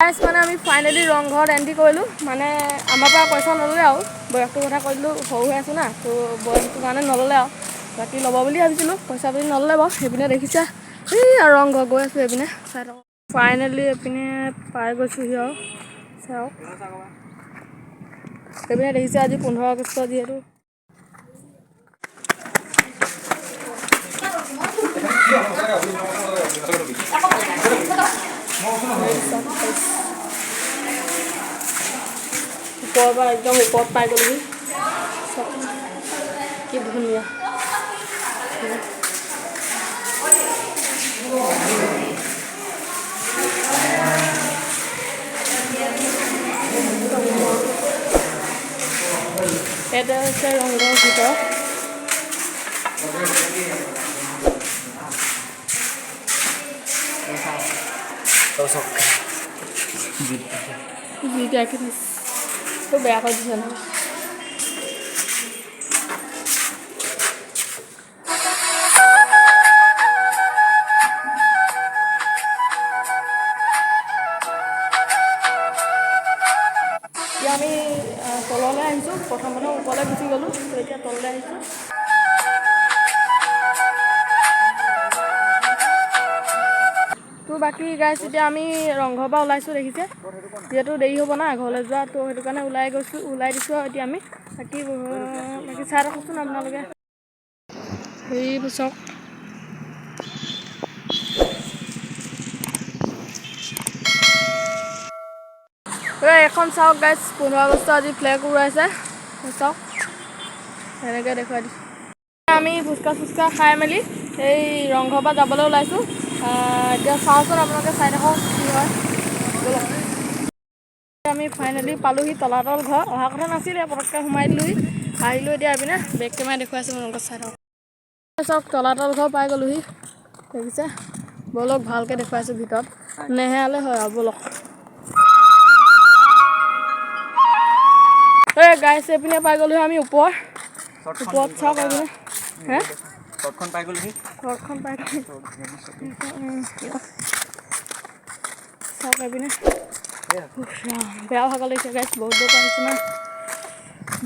গাইছ মানে আমি ফাইনেলি ৰংঘৰত এণ্ট্ৰি কৰিলোঁ মানে আমাৰ পৰা পইচা নল'লে আৰু বয়সটোৰ কথা কৈ দিলোঁ সৰু হৈ আছোঁ না তো বয়সটোৰ কাৰণে নল'লে আৰু বাকী ল'ব বুলি ভাবিছিলোঁ পইচা বুলি নল'লে বাৰু সেইপিনে দেখিছা এই আৰু ৰংঘৰ গৈ আছোঁ এইপিনে চাই থাকক ফাইনেলি এইপিনে পাই গৈছোঁহি আৰু চাওক এইপিনে দেখিছে আজি 15 আগষ্ট যিহেতু ऊपर पर एकदम ऊपर पाई गलि कि धुनिया এটা হচ্ছে রংঘর ভিতর तो बेया कर दिया ना আমি তললৈ আহিছোঁ প্ৰথমতে ওপৰলৈ গুচি গ'লোঁ তো এতিয়া তললৈ আহিছোঁ তো বাকী গাইছ এতিয়া আমি ৰংঘৰৰ পৰা ওলাইছোঁ দেখিছে যিহেতু দেৰি হ'ব না ঘৰলৈ যোৱা তো সেইটো কাৰণে ওলাই দিছোঁ আৰু এতিয়া আমি বাকী চাই ৰাখোঁচোন আপোনালোকে হেৰি চাওক এখন চাওক গাইছ 15 আগষ্ট আজি ফ্লেগ উৰাইছে চাওক এনেকৈ দেখুৱাই দিছোঁ আমি ফুচকা খাই মেলি এই ৰংঘৰৰ পৰা যাবলৈ ওলাইছোঁ এতিয়া চাওঁচোন আপোনালোকে চাই থাকক কি হয় আমি ফাইনেলি পালোঁহি তলাতল ঘৰ অহা কথা নাছিলে পটককৈ সোমাই দিলোঁহি আহিলোঁ এতিয়া এইপিনে বেক কেমেৰা দেখুৱাইছোঁ আপোনালোকে চাই থাকক চাওক তলাতল ঘৰ পাই গ'লোহি দেখিছে ব'লক ভালকৈ দেখুৱাইছোঁ ভিতৰত নেহেৰালে হয় আৰু ব'লক গাইছ এইপিনে পাই গ'লোহি আমি ওপৰত চাওক এইপিনে হে ঘৰখন পাই গ'লোহি চাওক এইপিনে বেয়া ভাগৰ লাগিছে গাইছ বহুত দূৰ আহিছোঁ না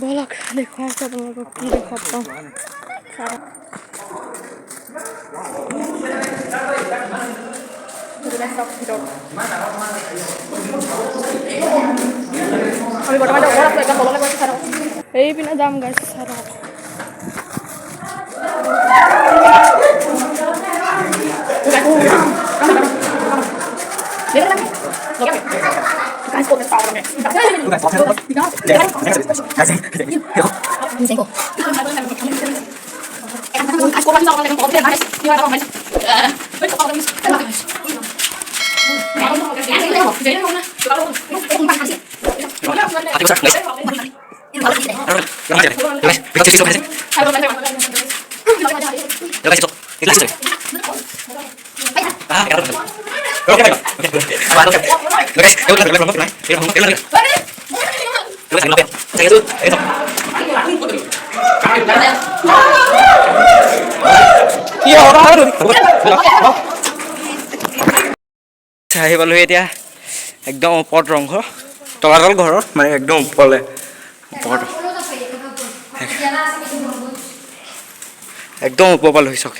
ব'লক দেখুৱাইছোঁ আপোনালোকক কি দেখাব পাওঁ আমি বৰ্তমান ওপৰত আছোঁ একদম তললৈ গৈছোঁ চাই থাকক এইপিনে যাম গাইছ চাই থাকক আহি পালোহি এতিয়া একদম ওপৰত ৰংঘৰ তলাতল ঘৰৰ মানে একদম ওপৰলৈ ওপৰত একদম ওপৰ পালোহি চাওক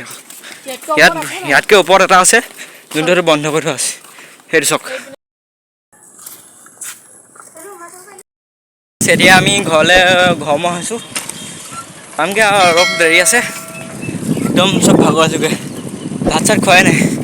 ইয়াতকৈ ওপৰত এটা আছে যোনটো সেইটো বন্ধ কৰি থোৱা আছে সেইটো চাওক এতিয়া আমি ঘৰলৈ ঘৰমুৱা হৈছোঁ পামগৈ আৰু অলপ দেৰি আছে একদম চব ভাগৰ আছোগৈ ভাত চাত খোৱাই নাই